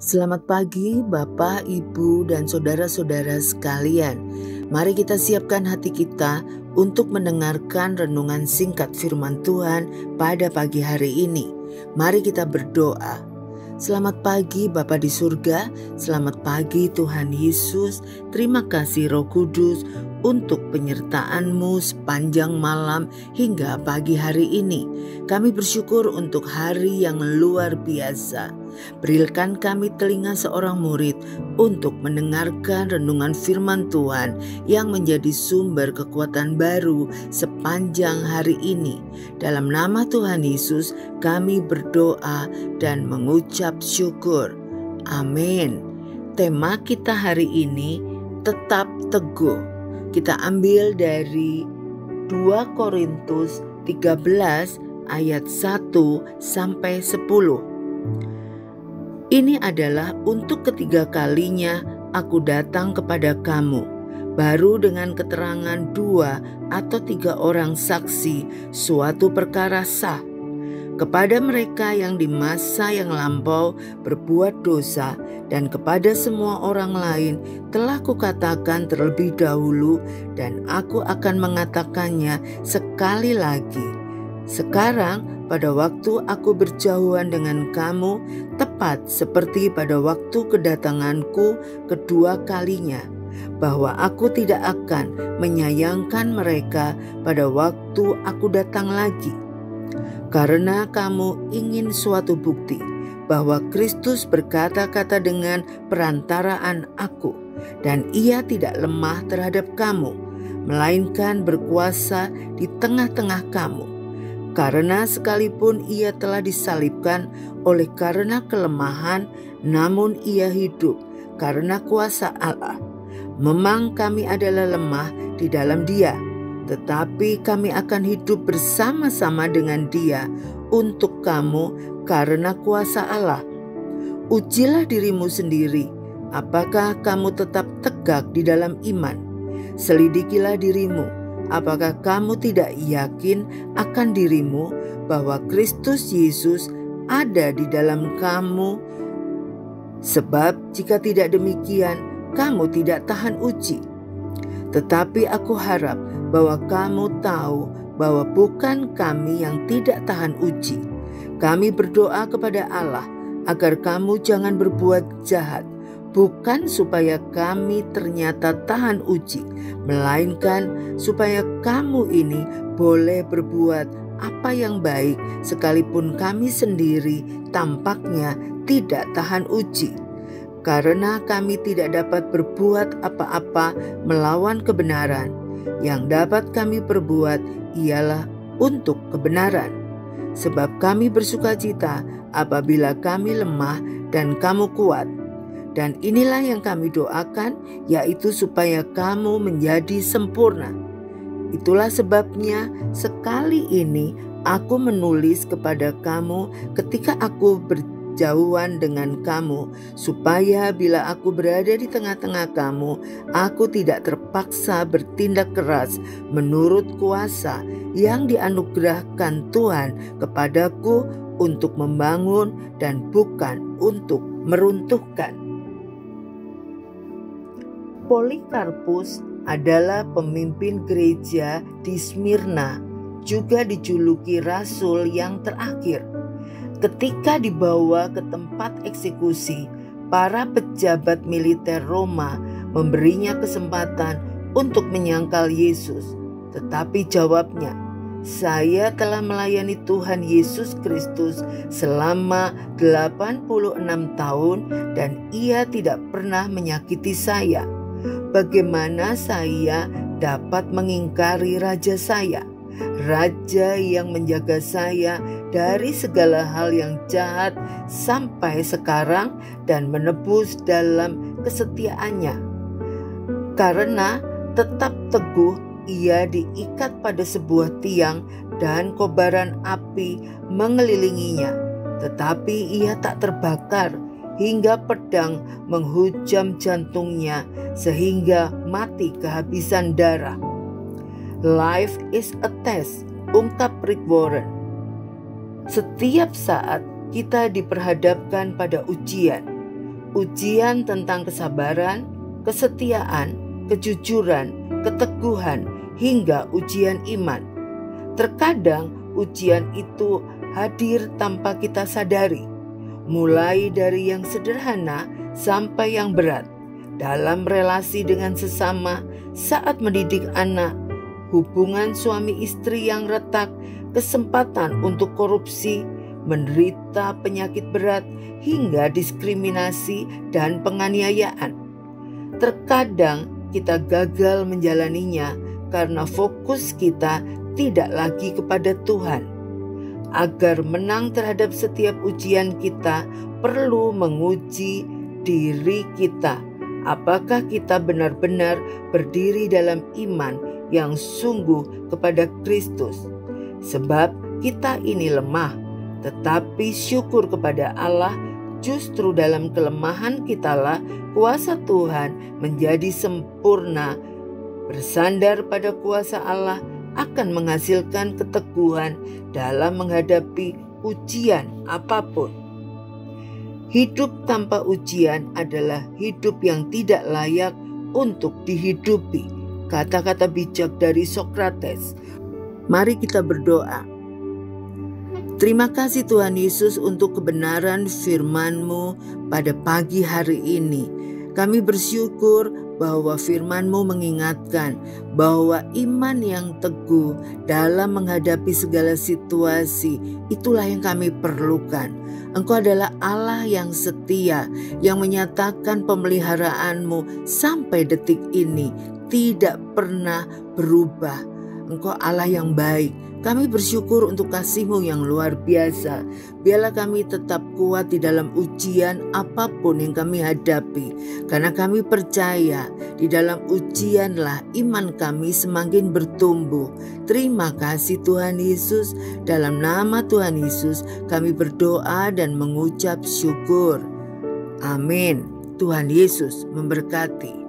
Selamat pagi Bapak, Ibu, dan saudara-saudara sekalian. Mari kita siapkan hati kita untuk mendengarkan renungan singkat firman Tuhan pada pagi hari ini. Mari kita berdoa. Selamat pagi Bapa di surga, selamat pagi Tuhan Yesus. Terima kasih Roh Kudus untuk penyertaan-Mu sepanjang malam hingga pagi hari ini. Kami bersyukur untuk hari yang luar biasa. Berikan kami telinga seorang murid untuk mendengarkan renungan firman Tuhan yang menjadi sumber kekuatan baru sepanjang hari ini. Dalam nama Tuhan Yesus kami berdoa dan mengucap syukur. Amin. Tema kita hari ini tetap teguh. Kita ambil dari 2 Korintus 13 ayat 1 sampai 10. Ini adalah untuk ketiga kalinya aku datang kepada kamu, baru dengan keterangan 2 atau 3 orang saksi suatu perkara sah. Kepada mereka yang di masa yang lampau berbuat dosa dan kepada semua orang lain telah kukatakan terlebih dahulu dan aku akan mengatakannya sekali lagi. Sekarang pada waktu aku berjauhan dengan kamu, tepat seperti pada waktu kedatanganku kedua kalinya, bahwa aku tidak akan menyayangkan mereka pada waktu aku datang lagi. Karena kamu ingin suatu bukti bahwa Kristus berkata-kata dengan perantaraan aku, dan ia tidak lemah terhadap kamu, melainkan berkuasa di tengah-tengah kamu. Karena sekalipun ia telah disalibkan oleh karena kelemahan, namun ia hidup karena kuasa Allah. Memang kami adalah lemah di dalam Dia, tetapi kami akan hidup bersama-sama dengan Dia untuk kamu karena kuasa Allah. Ujilah dirimu sendiri, apakah kamu tetap tegak di dalam iman? Selidikilah dirimu. Apakah kamu tidak yakin akan dirimu bahwa Kristus Yesus ada di dalam kamu? Sebab jika tidak demikian, kamu tidak tahan uji. Tetapi aku harap bahwa kamu tahu bahwa bukan kami yang tidak tahan uji. Kami berdoa kepada Allah agar kamu jangan berbuat jahat, bukan supaya kami ternyata tahan uji, melainkan supaya kamu ini boleh berbuat apa yang baik, sekalipun kami sendiri tampaknya tidak tahan uji. Karena kami tidak dapat berbuat apa-apa melawan kebenaran, yang dapat kami perbuat ialah untuk kebenaran. Sebab kami bersukacita apabila kami lemah dan kamu kuat. Dan inilah yang kami doakan, yaitu supaya kamu menjadi sempurna. Itulah sebabnya sekali ini aku menulis kepada kamu ketika aku berjauhan dengan kamu, supaya bila aku berada di tengah-tengah kamu, aku tidak terpaksa bertindak keras menurut kuasa yang dianugerahkan Tuhan kepadaku untuk membangun dan bukan untuk meruntuhkan. Polikarpus adalah pemimpin gereja di Smyrna, juga dijuluki rasul yang terakhir. Ketika dibawa ke tempat eksekusi, para pejabat militer Roma memberinya kesempatan untuk menyangkal Yesus. Tetapi jawabnya, "Saya telah melayani Tuhan Yesus Kristus selama 86 tahun dan ia tidak pernah menyakiti saya. Bagaimana saya dapat mengingkari raja saya, raja yang menjaga saya dari segala hal yang jahat sampai sekarang dan menebus dalam kesetiaannya? Karena tetap teguh ia diikat pada sebuah tiang dan kobaran api mengelilinginya, tetapi ia tak terbakar hingga pedang menghujam jantungnya sehingga mati kehabisan darah. Life is a test, ungkap Rick Warren. Setiap saat kita diperhadapkan pada ujian. ujian tentang kesabaran, kesetiaan, kejujuran, keteguhan, hingga ujian iman. Terkadang ujian itu hadir tanpa kita sadari, mulai dari yang sederhana sampai yang berat. Dalam relasi dengan sesama, saat mendidik anak, hubungan suami istri yang retak, kesempatan untuk korupsi, menderita penyakit berat, hingga diskriminasi dan penganiayaan. Terkadang kita gagal menjalaninya karena fokus kita tidak lagi kepada Tuhan. Agar menang terhadap setiap ujian kita, perlu menguji diri kita. Apakah kita benar-benar berdiri dalam iman yang sungguh kepada Kristus? Sebab kita ini lemah, tetapi syukur kepada Allah, justru dalam kelemahan kitalah kuasa Tuhan menjadi sempurna. Bersandar pada kuasa Allah akan menghasilkan keteguhan dalam menghadapi ujian apapun. Hidup tanpa ujian adalah hidup yang tidak layak untuk dihidupi. Kata-kata bijak dari Sokrates. Mari kita berdoa. Terima kasih Tuhan Yesus untuk kebenaran firman-Mu pada pagi hari ini. Kami bersyukur bahwa firman-Mu mengingatkan bahwa iman yang teguh dalam menghadapi segala situasi, itulah yang kami perlukan. Engkau adalah Allah yang setia, yang menyatakan pemeliharaan-Mu sampai detik ini, tidak pernah berubah. Engkau Allah yang baik. Kami bersyukur untuk kasih-Mu yang luar biasa. Biarlah kami tetap kuat di dalam ujian apapun yang kami hadapi. Karena kami percaya di dalam ujianlah iman kami semakin bertumbuh. Terima kasih Tuhan Yesus. Dalam nama Tuhan Yesus kami berdoa dan mengucap syukur. Amin. Tuhan Yesus memberkati.